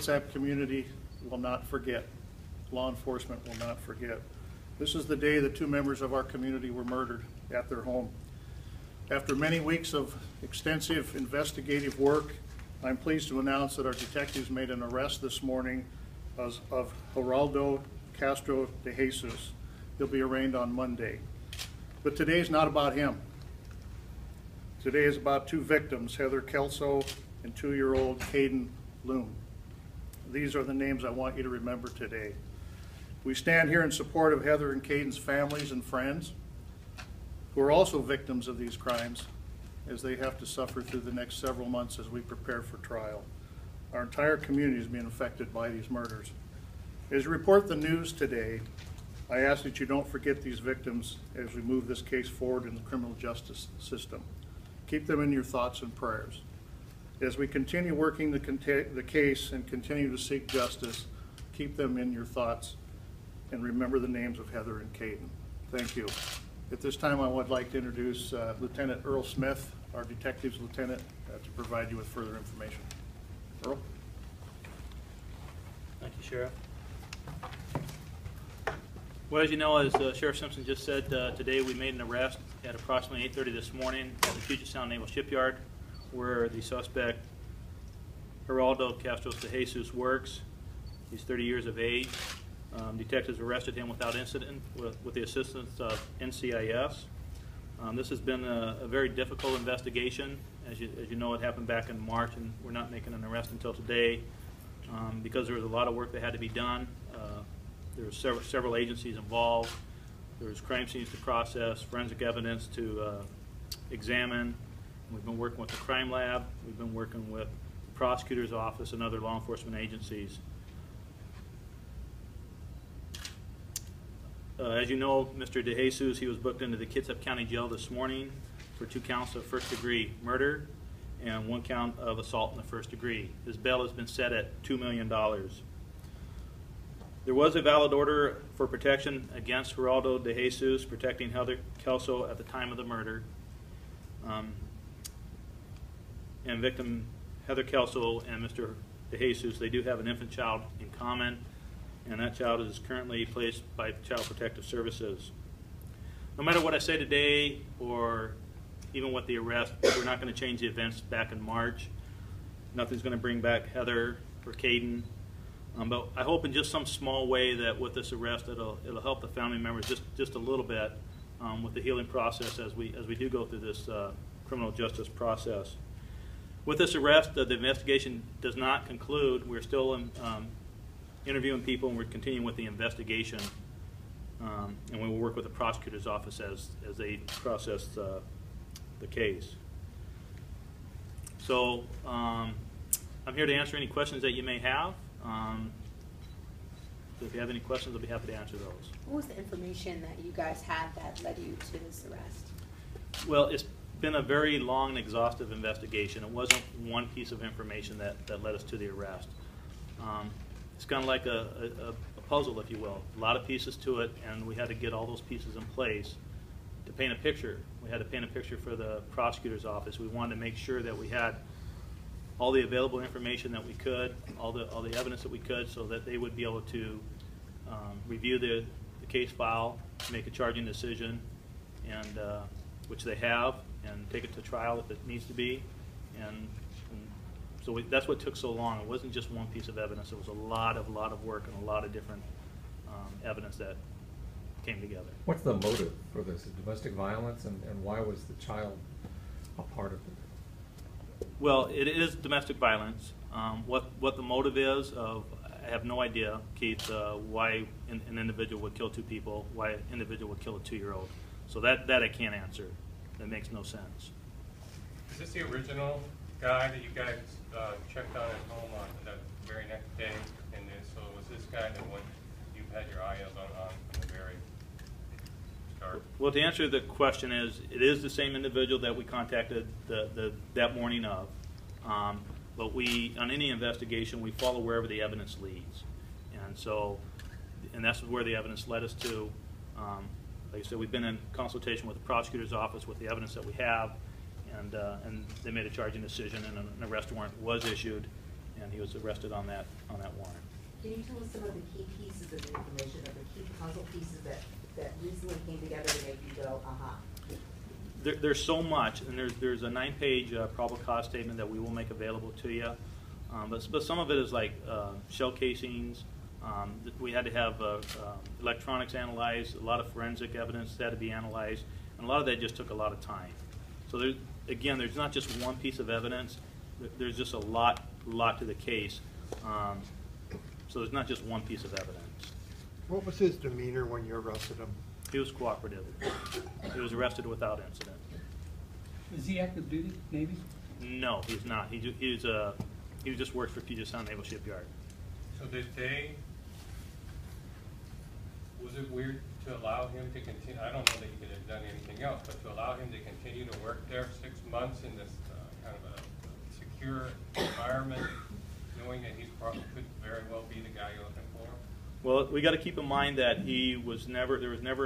Kitsap community will not forget. Law enforcement will not forget. This is the day that 2 members of our community were murdered at their home. After many weeks of extensive investigative work, I'm pleased to announce that our detectives made an arrest this morning of Geraldo Castro de Jesus. He'll be arraigned on Monday. But today is not about him. Today is about 2 victims, Heather Kelso and 2-year-old Caden Loom. These are the names I want you to remember today. We stand here in support of Heather and Caden's families and friends who are also victims of these crimes as they have to suffer through the next several months as we prepare for trial. Our entire community is being affected by these murders. As you report the news today, I ask that you don't forget these victims as we move this case forward in the criminal justice system. Keep them in your thoughts and prayers. As we continue working the case and continue to seek justice, keep them in your thoughts and remember the names of Heather and Caden. Thank you. At this time, I would like to introduce Lieutenant Earl Smith, our detectives lieutenant, to provide you with further information. Earl? Thank you, Sheriff. Well, as you know, as Sheriff Simpson just said, today we made an arrest at approximately 8:30 this morning at the Puget Sound Naval Shipyard, where the suspect, Geraldo Castro de Jesus, works. He's 30 years of age. Detectives arrested him without incident with the assistance of NCIS. This has been a very difficult investigation. As you know, it happened back in March, and we're not making an arrest until today because there was a lot of work that had to be done. There were several agencies involved. There was crime scenes to process, forensic evidence to examine. We've been working with the crime lab. We've been working with the prosecutor's office and other law enforcement agencies. As you know, Mr. De Jesus, he was booked into the Kitsap County Jail this morning for 2 counts of first-degree murder and 1 count of assault in the first degree. His bail has been set at $2 million. There was a valid order for protection against Geraldo de Jesus, protecting Heather Kelso at the time of the murder. And victim Heather Kelso and Mr. de Jesus, they do have an infant child in common, and that child is currently placed by Child Protective Services. No matter what I say today, or even with the arrest, we're not going to change the events back in March. Nothing's going to bring back Heather or Caden. But I hope in just some small way that with this arrest it'll help the family members just a little bit with the healing process as we do go through this criminal justice process. With this arrest, the investigation does not conclude. We're still interviewing people, and we're continuing with the investigation, and we will work with the prosecutor's office as they process the case. So I'm here to answer any questions that you may have. So if you have any questions, I'll be happy to answer those. What was the information that you guys had that led you to this arrest? Well, it's been a very long and exhaustive investigation. It wasn't one piece of information that led us to the arrest. It's kind of like a puzzle, if you will. A lot of pieces to it, and we had to get all those pieces in place to paint a picture. We had to paint a picture for the prosecutor's office. We wanted to make sure that we had all the available information that we could, all the evidence that we could, so that they would be able to review the case file, make a charging decision, and which they have, and take it to trial if it needs to be. And so that's what took so long. It wasn't just one piece of evidence. It was a lot of work and a lot of different evidence that came together. What's the motive for this? Domestic violence, and why was the child a part of it? Well, it is domestic violence. What the motive is, I have no idea, Keith, why an individual would kill 2 people, why an individual would kill a 2-year-old. So that I can't answer. That makes no sense. Is this the original guy that you guys checked on at home on the very next day? And so was this guy the one you had your eye on from the very start? Well, to answer the question it is the same individual that we contacted that morning of. But on any investigation, we follow wherever the evidence leads. And that's where the evidence led us to. Like I said, we've been in consultation with the prosecutor's office with the evidence that we have, and they made a charging decision, and an arrest warrant was issued, and he was arrested on that warrant. Can you tell us some of the key pieces of information, of the key puzzle pieces that recently came together to make you go, aha? There's so much, and there's a 9-page probable cause statement that we will make available to you. But some of it is like shell casings. We had to have electronics analyzed, a lot of forensic evidence had to be analyzed, and a lot of that just took a lot of time. So there's not just one piece of evidence. There's just a lot to the case. So there's not just one piece of evidence. What was his demeanor when you arrested him? He was cooperative. He was arrested without incident. Is he active duty, Navy? No, he's not. He just works for Puget Sound Naval Shipyard. So was it weird to allow him to continue, I don't know that he could have done anything else, but to allow him to continue to work there 6 months in this kind of a secure environment, knowing that he could very well be the guy you're looking for? Well, we got to keep in mind that there was never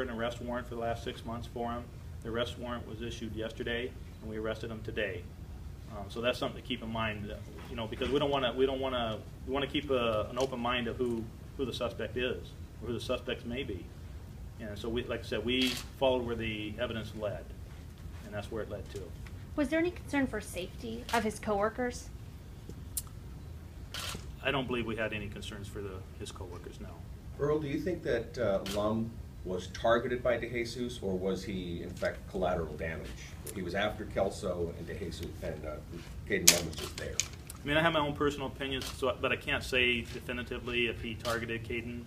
an arrest warrant for the last 6 months for him. The arrest warrant was issued yesterday, and we arrested him today. So that's something to keep in mind, because we want to keep an open mind of who the suspect is, or who the suspects may be. And so like I said, we followed where the evidence led, and that's where it led to. Was there any concern for safety of his coworkers? I don't believe we had any concerns for his coworkers, no. Earl, do you think that Lum was targeted by DeJesus, or was he, in fact, collateral damage? He was after Kelso and DeJesus, and Caden Lum was just there. I mean, I have my own personal opinions, but I can't say definitively if he targeted Caden,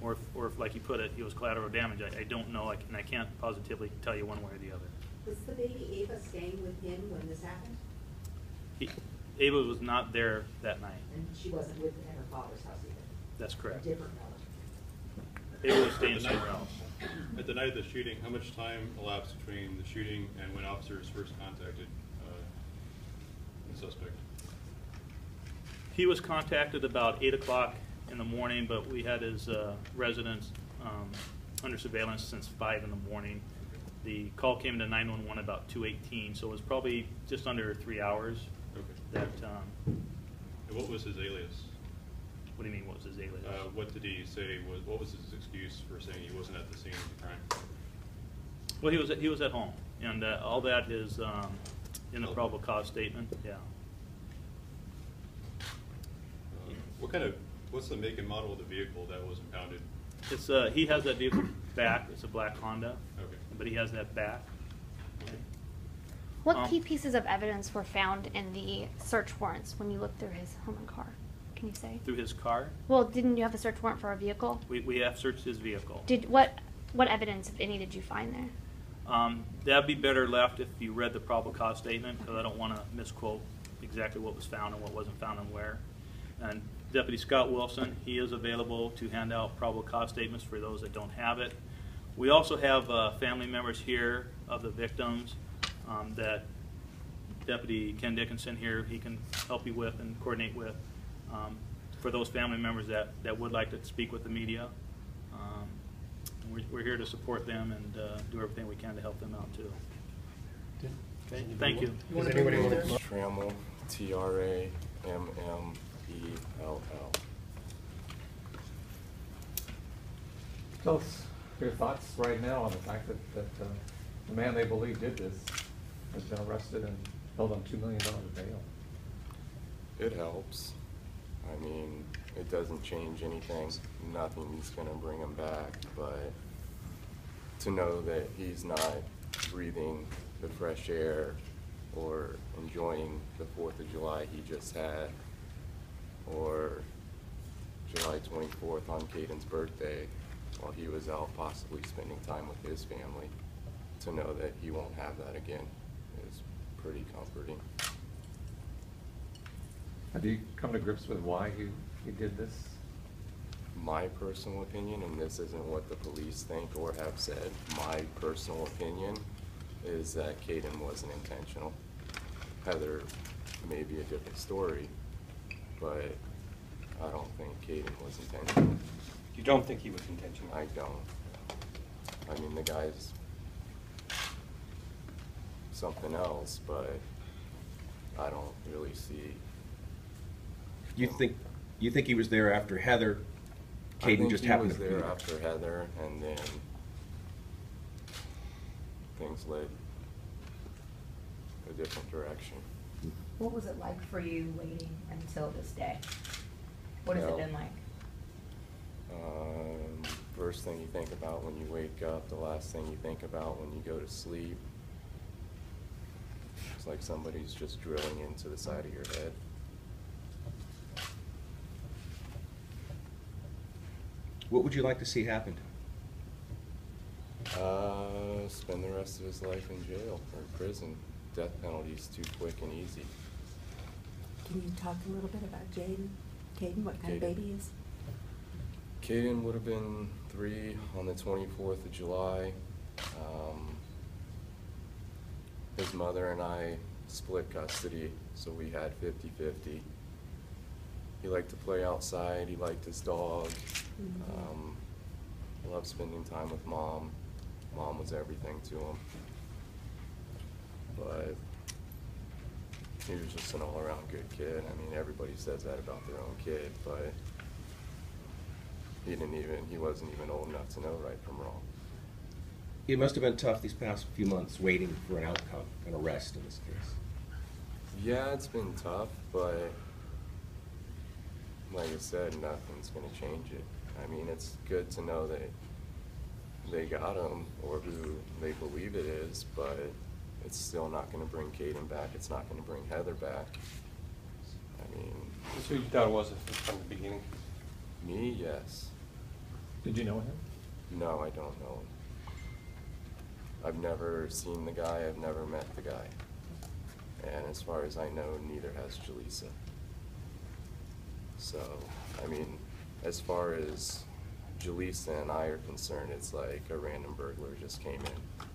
or if, like you put it, he was collateral damage. I don't know, and I can't positively tell you one way or the other. Was the baby Ava staying with him when this happened? Ava was not there that night. And she wasn't at her father's house either? That's correct. A different relative? Ava was staying somewhere else. At the night of the shooting, how much time elapsed between the shooting and when officers first contacted the suspect? He was contacted about 8 o'clock in the morning, but we had his residence under surveillance since 5 in the morning. The call came to 911 about 2:18, so it was probably just under 3 hours. Okay. That. And what was his alias? What do you mean, what was his alias? What did he say? What was his excuse for saying he wasn't at the scene of the crime? Well, he was at home, and all that is in the probable cause statement. Yeah. What's the make and model of the vehicle that was impounded? It's he has that vehicle back. It's a black Honda. Okay. But he has that back. What key pieces of evidence were found in the search warrants when you looked through his home and car? Can you say? Through his car? Well, didn't you have a search warrant for a vehicle? We have searched his vehicle. What evidence, if any, did you find there? That'd be better left if you read the probable cause statement, because I don't want to misquote exactly what was found and what wasn't found and where. And Deputy Scott Wilson, he is available to hand out probable cause statements for those that don't have it. We also have family members here of the victims that Deputy Ken Dickinson here, he can help you with and coordinate with for those family members that would like to speak with the media. We're here to support them and do everything we can to help them out too. Okay, thank you. Does anybody want to? Trammell, Trammell. Tell us your thoughts right now on the fact that the man they believe did this has been arrested and held on $2 million bail. It helps. I mean, it doesn't change anything. Nothing's going to bring him back, but to know that he's not breathing the fresh air or enjoying the 4th of July he just had, or July 24th on Caden's birthday while he was out possibly spending time with his family, to know that he won't have that again is pretty comforting. Have you come to grips with why he did this? My personal opinion, and this isn't what the police think or have said, my personal opinion is that Caden wasn't intentional. Heather may be a different story, but I don't think Caden was intentional. You don't think he was intentional? I don't. I mean, the guy's something else, but I don't really see You think he was there after Heather? Caden just happened to be I think he was there after Heather, and then things led a different direction. What was it like for you waiting until this day? What has it been like? First thing you think about when you wake up, the last thing you think about when you go to sleep. It's like somebody's just drilling into the side of your head. What would you like to see happen? Spend the rest of his life in jail or prison. Death penalty's too quick and easy. Can you talk a little bit about Caden, what kind of Caden. baby he is? Caden would have been 3 on the 24th of July. His mother and I split custody, so we had 50-50. He liked to play outside, he liked his dog. He loved spending time with Mom. Mom was everything to him. But he was just an all-around good kid. I mean, everybody says that about their own kid, but he wasn't even old enough to know right from wrong. It must have been tough these past few months waiting for an outcome, an arrest in this case. Yeah, it's been tough, but like I said, nothing's going to change it. I mean, it's good to know that they got him, or who they believe it is, but it's still not going to bring Caden back. It's not going to bring Heather back. I mean... That's who you thought it was from the beginning? Me, yes. Did you know him? No, I don't know him. I've never seen the guy, I've never met the guy. And as far as I know, neither has Jaleesa. So, I mean, as far as Jaleesa and I are concerned, it's like a random burglar just came in.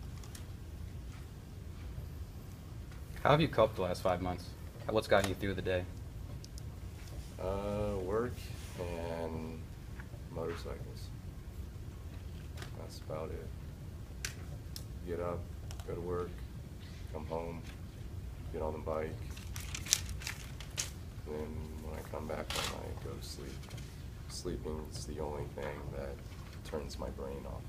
How have you coped the last 5 months? What's gotten you through the day? Work and motorcycles. That's about it. Get up, go to work, come home, get on the bike. Then when I come back home, I go to sleep. Sleeping's the only thing that turns my brain off.